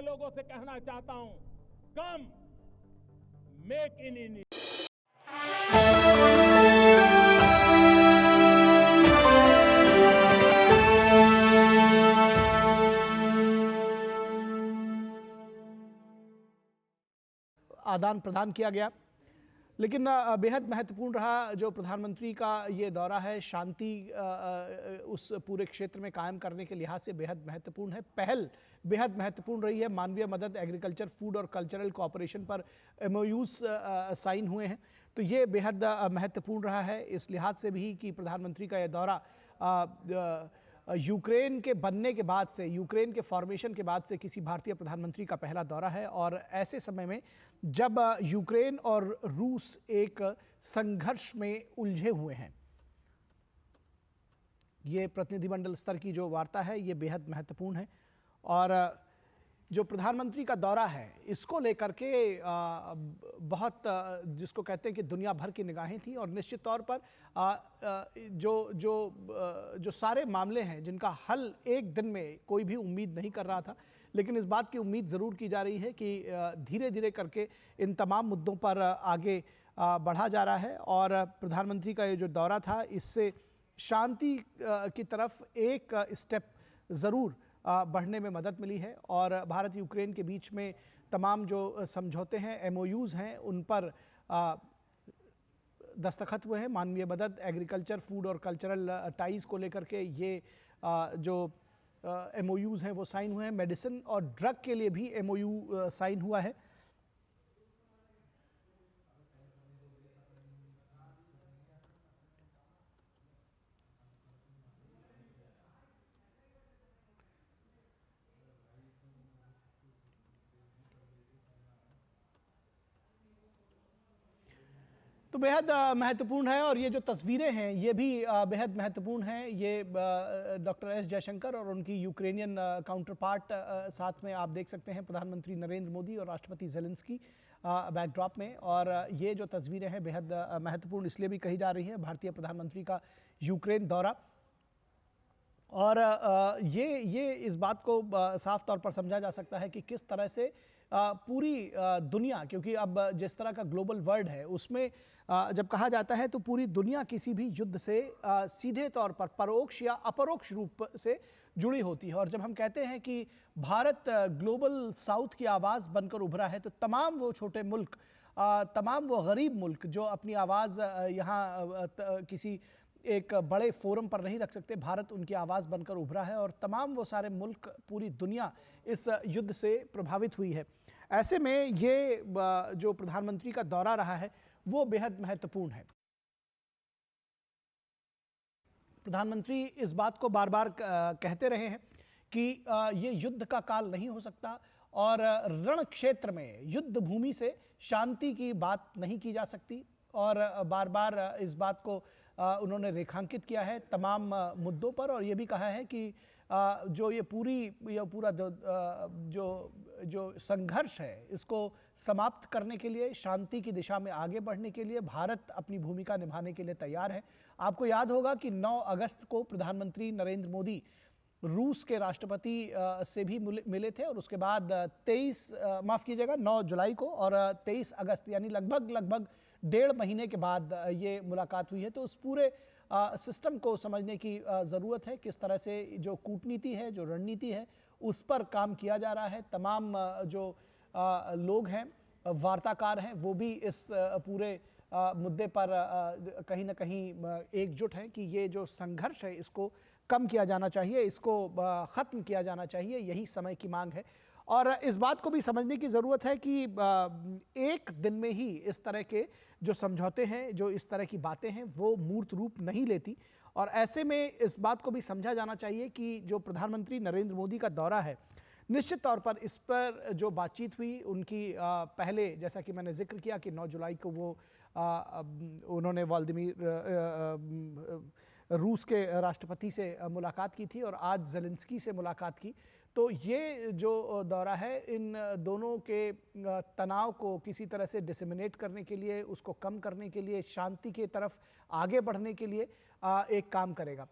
लोगों से कहना चाहता हूं, कम मेक इन इंडिया। आदान प्रदान किया गया। लेकिन बेहद महत्वपूर्ण रहा जो प्रधानमंत्री का ये दौरा है, शांति उस पूरे क्षेत्र में कायम करने के लिहाज से बेहद महत्वपूर्ण है। पहल बेहद महत्वपूर्ण रही है। मानवीय मदद, एग्रीकल्चर, फूड और कल्चरल कोऑपरेशन पर MOUs साइन हुए हैं, तो ये बेहद महत्वपूर्ण रहा है इस लिहाज से भी कि प्रधानमंत्री का यह दौरा यूक्रेन के बनने के बाद से, यूक्रेन के फॉर्मेशन के बाद से किसी भारतीय प्रधानमंत्री का पहला दौरा है। और ऐसे समय में जब यूक्रेन और रूस एक संघर्ष में उलझे हुए हैं, ये प्रतिनिधिमंडल स्तर की जो वार्ता है ये बेहद महत्वपूर्ण है। और जो प्रधानमंत्री का दौरा है इसको लेकर के बहुत जिसको कहते हैं कि दुनिया भर की निगाहें थी। और निश्चित तौर पर जो सारे मामले हैं जिनका हल एक दिन में कोई भी उम्मीद नहीं कर रहा था, लेकिन इस बात की उम्मीद ज़रूर की जा रही है कि धीरे धीरे करके इन तमाम मुद्दों पर आगे बढ़ा जा रहा है। और प्रधानमंत्री का ये जो दौरा था इससे शांति की तरफ एक स्टेप ज़रूर बढ़ने में मदद मिली है। और भारत यूक्रेन के बीच में तमाम जो समझौते हैं, MOUs हैं, उन पर दस्तखत हुए हैं। मानवीय मदद, एग्रीकल्चर, फूड और कल्चरल टाइज को लेकर के ये जो MOUs हैं वो साइन हुए हैं। मेडिसिन और ड्रग के लिए भी MOU साइन हुआ है। तो बेहद महत्वपूर्ण है। और ये जो तस्वीरें हैं ये भी बेहद महत्वपूर्ण हैं। ये डॉक्टर S जयशंकर और उनकी यूक्रेनियन काउंटर पार्ट साथ में आप देख सकते हैं, प्रधानमंत्री नरेंद्र मोदी और राष्ट्रपति जेलेंस्की बैकड्रॉप में। और ये जो तस्वीरें हैं बेहद महत्वपूर्ण इसलिए भी कही जा रही है, भारतीय प्रधानमंत्री का यूक्रेन दौरा। और ये इस बात को साफ तौर पर समझा जा सकता है कि किस तरह से पूरी दुनिया, क्योंकि अब जिस तरह का ग्लोबल वर्ल्ड है उसमें जब कहा जाता है तो पूरी दुनिया किसी भी युद्ध से सीधे तौर पर परोक्ष या अपरोक्ष रूप से जुड़ी होती है। और जब हम कहते हैं कि भारत ग्लोबल साउथ की आवाज़ बनकर उभरा है, तो तमाम वो छोटे मुल्क, तमाम वो गरीब मुल्क जो अपनी आवाज़ यहाँ किसी एक बड़े फोरम पर नहीं रख सकते, भारत उनकी आवाज़ बनकर उभरा है। और तमाम वो सारे मुल्क, पूरी दुनिया इस युद्ध से प्रभावित हुई है। ऐसे में ये जो प्रधानमंत्री का दौरा रहा है वो बेहद महत्वपूर्ण है। प्रधानमंत्री इस बात को बार बार कहते रहे हैं कि ये युद्ध का काल नहीं हो सकता और रण क्षेत्र में, युद्ध भूमि से शांति की बात नहीं की जा सकती। और बार बार इस बात को उन्होंने रेखांकित किया है तमाम मुद्दों पर। और ये भी कहा है कि जो ये पूरा जो संघर्ष है इसको समाप्त करने के लिए, शांति की दिशा में आगे बढ़ने के लिए भारत अपनी भूमिका निभाने के लिए तैयार है। आपको याद होगा कि 9 अगस्त को प्रधानमंत्री नरेंद्र मोदी रूस के राष्ट्रपति से भी मिले थे। और उसके बाद 9 जुलाई को और 23 अगस्त यानी लगभग 1.5 महीने के बाद ये मुलाकात हुई है। तो उस पूरे सिस्टम को समझने की ज़रूरत है, किस तरह से जो कूटनीति है, जो रणनीति है, उस पर काम किया जा रहा है। तमाम जो लोग हैं, वार्ताकार हैं, वो भी इस पूरे मुद्दे पर कहीं ना कहीं एकजुट हैं कि ये जो संघर्ष है इसको कम किया जाना चाहिए, इसको ख़त्म किया जाना चाहिए, यही समय की मांग है। और इस बात को भी समझने की ज़रूरत है कि एक दिन में ही इस तरह के जो समझौते हैं, जो इस तरह की बातें हैं, वो मूर्त रूप नहीं लेती। और ऐसे में इस बात को भी समझा जाना चाहिए कि जो प्रधानमंत्री नरेंद्र मोदी का दौरा है, निश्चित तौर पर इस पर जो बातचीत हुई उनकी पहले, जैसा कि मैंने जिक्र किया कि 9 जुलाई को वो उन्होंने रूस के राष्ट्रपति से मुलाकात की थी और आज जेलेंस्की से मुलाकात की। तो ये जो दौरा है इन दोनों के तनाव को किसी तरह से डिसेमिनेट करने के लिए, उसको कम करने के लिए, शांति की तरफ आगे बढ़ने के लिए एक काम करेगा।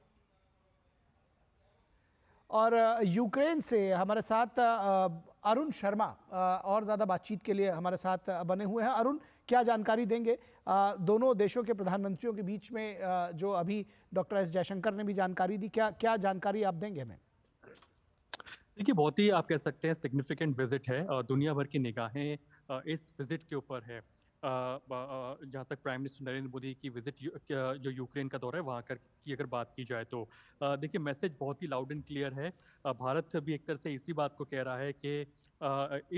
और यूक्रेन से हमारे साथ अरुण शर्मा और ज़्यादा बातचीत के लिए हमारे साथ बने हुए हैं। अरुण, क्या जानकारी देंगे दोनों देशों के प्रधानमंत्रियों के बीच में जो अभी डॉक्टर एस जयशंकर ने भी जानकारी दी, क्या क्या जानकारी आप देंगे हमें? देखिए, बहुत ही आप कह सकते हैं सिग्निफिकेंट विजिट है। दुनिया भर की निगाहें इस विजिट के ऊपर है। जहाँ तक प्राइम मिनिस्टर नरेंद्र मोदी की विजिट जो यूक्रेन का दौरा है वहाँ कर की अगर बात की जाए तो देखिए, मैसेज बहुत ही लाउड एंड क्लियर है। भारत भी एक तरह से इसी बात को कह रहा है कि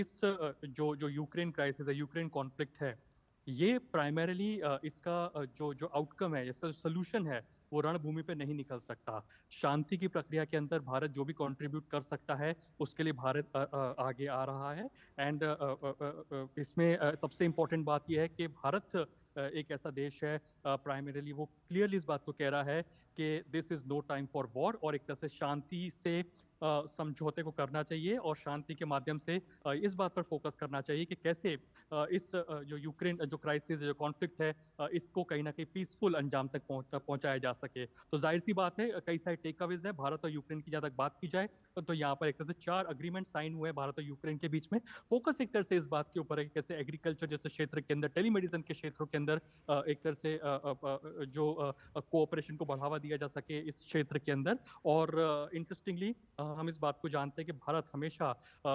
इस जो जो यूक्रेन क्राइसिस है, यूक्रेन कॉन्फ्लिक्ट है, ये प्राइमरीली इसका जो जो आउटकम है, इसका जो सोल्यूशन है, वो रणभूमि पे नहीं निकल सकता। शांति की प्रक्रिया के अंदर भारत जो भी कंट्रीब्यूट कर सकता है, उसके लिए भारत आगे आ रहा है। एंड इसमें सबसे इम्पोर्टेंट बात यह है कि भारत एक ऐसा देश है, प्राइमरीली वो क्लियरली इस बात को कह रहा है कि this is no time for war, और एक तरह से शांति से समझौते को करना चाहिए और शांति के माध्यम से इस बात पर फोकस करना चाहिए कि कैसे इस जो यूक्रेन जो क्राइसिस जो कॉन्फ्लिक्ट है, इसको कहीं ना कहीं पीसफुल अंजाम तक पहुंचाया जा सके। तो जाहिर सी बात है, कई सारे टेकअवेज है। भारत और यूक्रेन की जहाँ तक बात की जाए तो यहाँ पर एक तरह से 4 अग्रीमेंट साइन हुए हैं भारत और यूक्रेन के बीच में। फोकस एक तरह से इस बात के ऊपर है कि कैसे एग्रीकल्चर जैसे क्षेत्र के अंदर, टेलीमेडिसिन के क्षेत्रों के अंदर एक तरह से जो कोऑपरेशन को बढ़ावा दिया जा सके इस क्षेत्र के अंदर। और इंटरेस्टिंगली हम इस बात को जानते हैं कि भारत हमेशा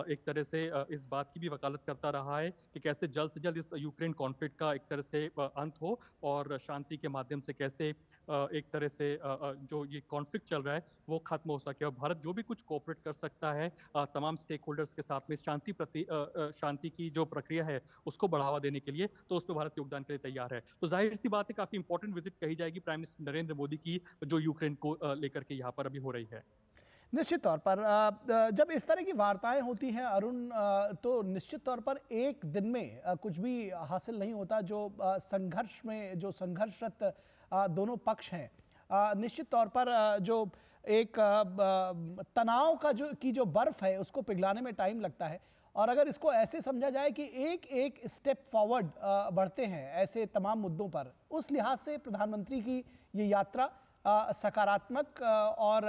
एक तरह से इस बात की भी वकालत करता रहा है कि कैसे जल्द से जल्द इस यूक्रेन कॉन्फ्लिक्ट का एक तरह से अंत हो और शांति के माध्यम से कैसे एक तरह से जो ये कॉन्फ्लिक्ट चल रहा है वो खत्म हो सके। और भारत जो भी कुछ कोऑपरेट कर सकता है तमाम स्टेक होल्डर्स के साथ में शांति की जो प्रक्रिया है उसको बढ़ावा देने के लिए, तो उसमें भारत योगदान के लिए तैयार है। तो जाहिर सी बात है, काफी इंपॉर्टेंट विजिट कही जाएगी प्राइम मिनिस्टर नरेंद्र मोदी की, जो यूक्रेन को लेकर के यहाँ पर अभी हो रही है। निश्चित तौर पर जब इस तरह की वार्ताएं होती हैं अरुण, तो निश्चित तौर पर एक दिन में कुछ भी हासिल नहीं होता। जो संघर्ष में जो संघर्षरत दोनों पक्ष हैं, निश्चित तौर पर जो एक तनाव का जो बर्फ है उसको पिघलाने में टाइम लगता है। और अगर इसको ऐसे समझा जाए कि एक एक स्टेप फॉरवर्ड बढ़ते हैं ऐसे तमाम मुद्दों पर, उस लिहाज से प्रधानमंत्री की ये यात्रा सकारात्मक और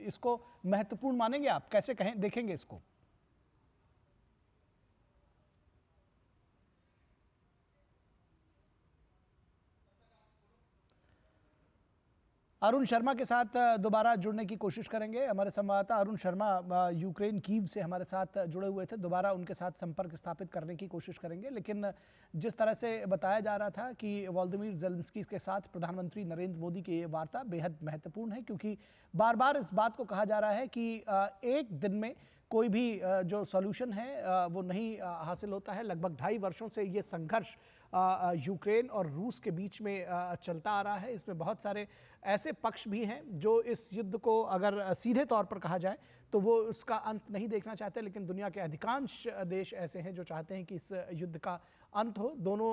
इसको महत्वपूर्ण मानेंगे आप? कैसे कहें, देखेंगे इसको? अरुण शर्मा के साथ दोबारा जुड़ने की कोशिश करेंगे। हमारे संवाददाता अरुण शर्मा यूक्रेन कीव से हमारे साथ जुड़े हुए थे, दोबारा उनके साथ संपर्क स्थापित करने की कोशिश करेंगे। लेकिन जिस तरह से बताया जा रहा था कि वोलोदिमीर ज़ेलेंस्की के साथ प्रधानमंत्री नरेंद्र मोदी की ये वार्ता बेहद महत्वपूर्ण है, क्योंकि बार बार इस बात को कहा जा रहा है कि एक दिन में कोई भी जो सॉल्यूशन है वो नहीं हासिल होता है। लगभग 2.5 वर्षों से ये संघर्ष यूक्रेन और रूस के बीच में चलता आ रहा है। इसमें बहुत सारे ऐसे पक्ष भी हैं जो इस युद्ध को अगर सीधे तौर पर कहा जाए तो वो उसका अंत नहीं देखना चाहते, लेकिन दुनिया के अधिकांश देश ऐसे हैं जो चाहते हैं कि इस युद्ध का अंत हो। दोनों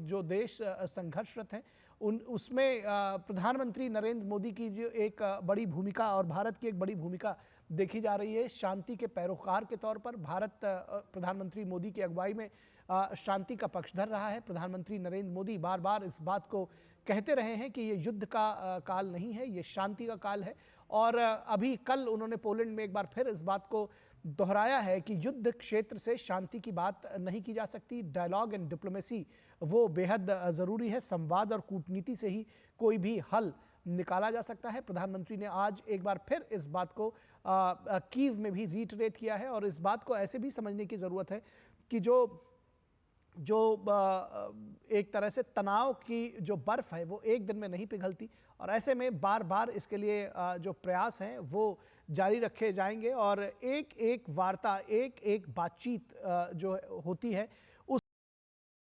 जो देश संघर्षरत हैं उसमें प्रधानमंत्री नरेंद्र मोदी की जो एक बड़ी भूमिका और भारत की एक बड़ी भूमिका देखी जा रही है। शांति के पैरोकार के तौर पर भारत प्रधानमंत्री मोदी की अगुवाई में शांति का पक्षधर रहा है। प्रधानमंत्री नरेंद्र मोदी बार बार इस बात को कहते रहे हैं कि ये युद्ध का काल नहीं है, ये शांति का काल है। और अभी कल उन्होंने पोलैंड में एक बार फिर इस बात को दोहराया है कि युद्ध क्षेत्र से शांति की बात नहीं की जा सकती। डायलॉग एंड डिप्लोमेसी वो बेहद ज़रूरी है। संवाद और कूटनीति से ही कोई भी हल निकाला जा सकता है। प्रधानमंत्री ने आज एक बार फिर इस बात को कीव में भी रीटरेट किया है। और इस बात को ऐसे भी समझने की ज़रूरत है कि जो एक तरह से तनाव की जो बर्फ़ है वो एक दिन में नहीं पिघलती, और ऐसे में बार बार इसके लिए जो प्रयास हैं वो जारी रखे जाएंगे। और एक एक वार्ता, एक एक बातचीत जो होती है